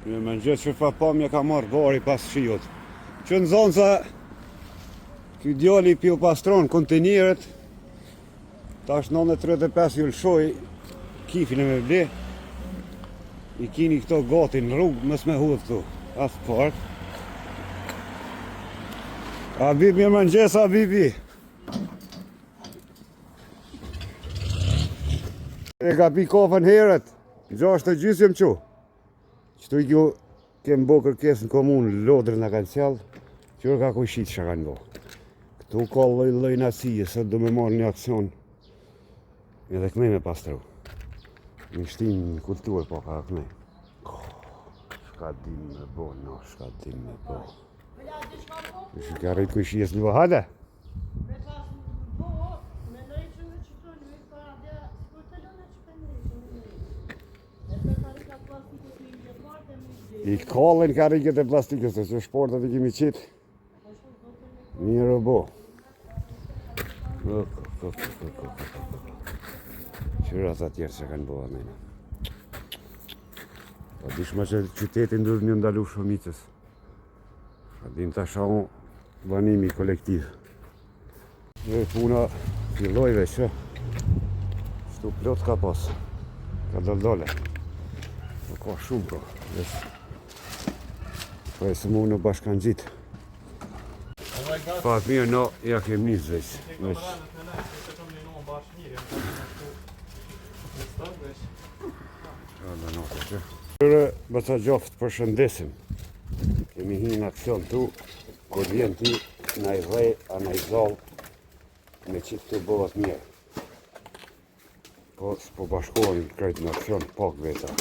Në mëngjes që fa pamja ka marrë gari pas shiut. Që në zonë sa ky djali pjo pastron kontenierët, tash 9:35 ju lëshoj kifin e me ble, i kini këto gati në rrugë, mës me hudhë këtu, asë park. Habib, mirë mëngjes, Habibi. E ka pi kofën herët, 6:30 jam qu. Qëtu i kjo kemë bo kërkes në komunë, lodrë në kanë qëllë, qërë ka kujshit që kanë bo. Këtu ka loj nacije, sot do me marrë një aksion, edhe kënej me pastru. Në shtim në kulturë, po ka kënej. Shka dim me bo, no, shka dim me bo. Shë ka rritë kujshies një hajde? I kallin kariket e plastikës, që shportat i kemi qitë. Mirë bo. Qërat atjerë që kanë bo amena. Pa dishma që qytetin duhet një ndalu shumicës. Pa din të shahu banimi kolektiv. Dhe puna fillojve që shtu plot ka pas. Ka dole. Ka shumë ko. Pa e se mu në bashkan gjitë. Pak mirë, no, ja kem njës veç. Bëca gjoftë përshëndesim. Kemi hi në aksion tu, kur vjen ti në i dhej, a në i zalë, me qitë të bëvat mirë. Po s'po bashkojnë krejt në aksion pak veta.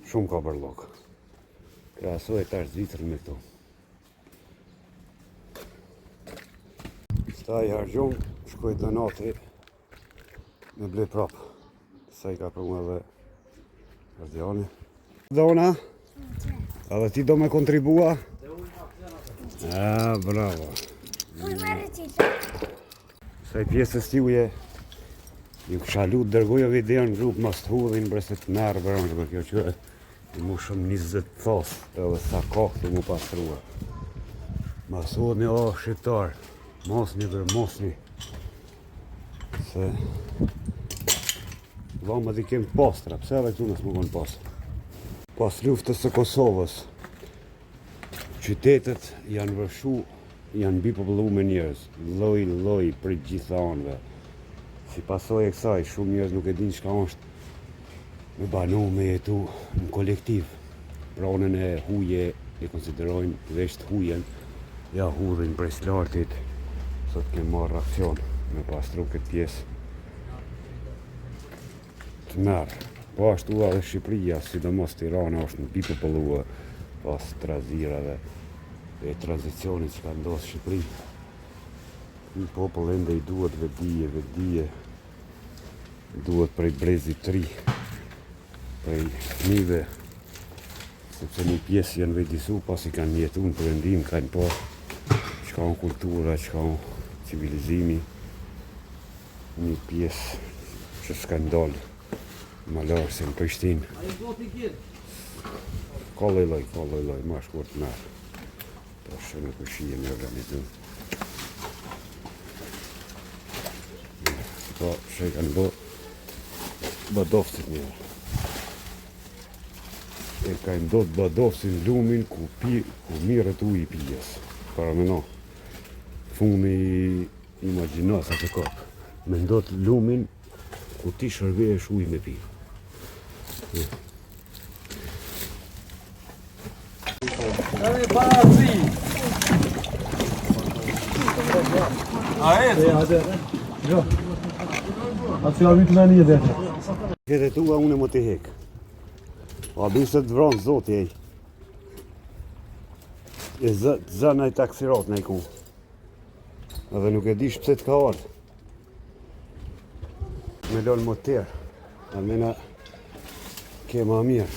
Shumë ka bërlok. Krasoj tash Zvitrën me këtu. Sta i hargjon, shkoj donati me ble prapë. Sa i ka përmu edhe Ardjani. Dona? Edhe ti do me kontribua? Bravo. Sa i pjesës tjuje, ju kësha lutë dërguja videon në grupë mas të hudhin breset merë bërëndë me kjo që i mu shumë 20 thos edhe sa kohë të mu pastrua. Masodni o shqiptar, mosni dhe mosni. Se dhama di kemë pastra, pse edhe këtu nësë më konë pastra. Pas luftës së Kosovës, qytetet janë vërshu, janë bipopullu me njerëz, loj për gjitha anëve. Si pasoj e kësaj, shumë njerëz nuk e din çka është me banu, me jetu në kolektiv. Pranën e huje e konsiderojnë veç të hujen, ja hudhin prej slartit, sot kemë marrë aksion me pastru këtë pjesë të merë. Po ashtu edhe Shqipëria, sidomos Tirana, është në bipopulluar pas trazirave e tranzicionit që ka ndodhur Shqipëri. Ky popull ende i duhet vedije, duhet prej brezit të ri, prej fëmijëve, sepse një pjesë janë vedisu, pas i kanë jetu në përëndim, kanë po çka on kultura, çka on civilizimi, një pjesë që s'ka ndalë ma larë se në Prishtinë. Ka loj, ma shkurt merë. Ta shënë këshije me organizum. Po, që i kanë bë badofësit njërë. E kanë do të badofësin lumin ku mirët u i pijes. Para me no, funi imaginasa të kapë. Me ndot lumin ku ti shërvesh uj me pi. Dale parazi! A e? Jo. Atë ka vitë në një dhe. Këtë tua unë më të hekë. A bisë të vronë zotë jej. E zëna i taksirat në i ku. Edhe nuk e dish pëse të ka ardhë. Me lonë më tërë. Almena ke ma mirë.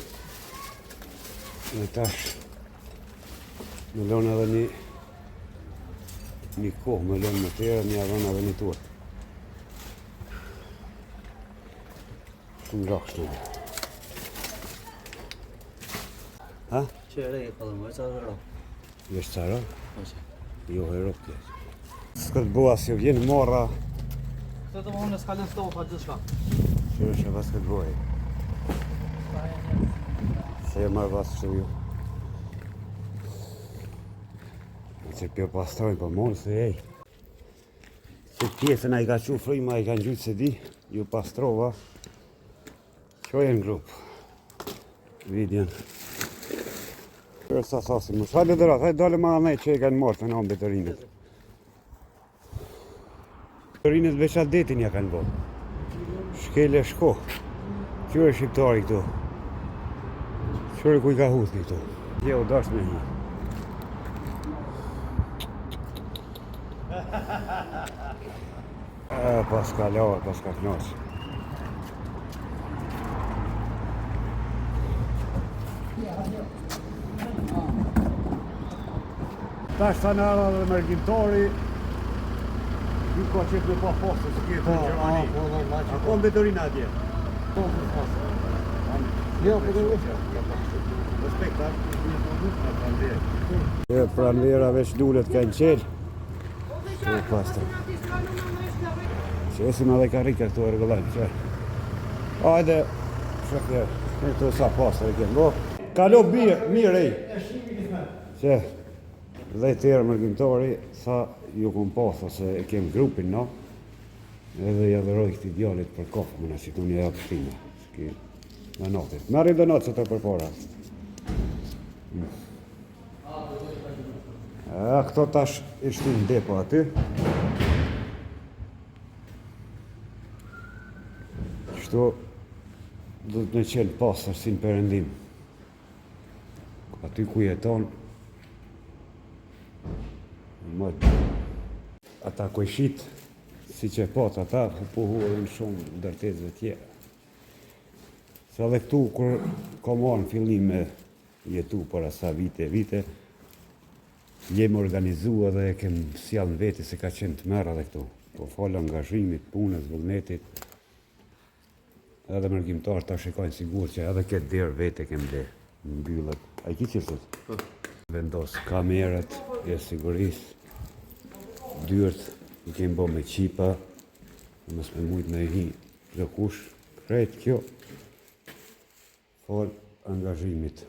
Në tash me lonë edhe një kohë, me lonë më tërë, një adhën edhe një turë. Shumë rakshtë në. Ha? Që e rej, pa dhe më, e ca vero. Jesh qara? Po që. Jo hero këtë. S'kët bua si vjen morra. Këtë të më unë e s'kallin stofa gjithë shka. Që është e pas këtë buaj. Se e marrë pas që ju. Që pjo pastrojnë për morë se ej. Se pjesën a i ka që frima, i ka në gjytë se di. Ju pastrova. Qoj e në grupë. Vidjen. Kërë sa sasi më shajle dhe ratë, hajtë dole ma nej që e kanë morë të në omë betërinët. Betërinët veçat detin ja kanë bo. Shkele shko. Qërë shqiptari këtu. Qërë ku i ka huthni këtu. Jo, dash me hi. Pas ka lavë, pas ka knaqë. Tash ta në arra dhe mërgjimtari. Ju ka qëtë me pa postë, se kje të në Gjermani. A ko në betërina atje? Po, po. Jo, po dhe vëshë. Respekt, ha? Pranvera veç dullet ka në qelë. Që e pastër. Që esim edhe karika këtu e rëgëllajnë, që. Ajde, shëkje, në të sa pastër e kemë, bo. Kalo mirë, ej. Që, dhe të tjerë mërgjimtori, sa ju kom pasë, se e kemë grupin, no? Edhe ja dheroj këti djallit për kofë, më në që tu një japë shtimë. Shki, në notit. Marim dhe notë që të përpora. Këto tash ishtu në depo aty. Kështu do të në qenë pasër si në përëndim. Aty ku jeton, ata ku i shit, si që pot ata, po huajnë shumë ndërtesve tjera. Se edhe këtu, kur ka marrë në fillim me jetu për asa vite, jemi organizu edhe e kem sjell në veti se ka qenë të merë edhe këtu. Po falë angazhimit, punës, vullnetit, edhe mërgjimtar ta shikojnë sigur që edhe këtë derë vete kem le, në mbyllët. A i ki qësët? Vendos kamerët, e sigurisë, dyrt, i kem bo me qipa, mos me mujt me hi dhe kush, krejt kjo, falë angazhimit.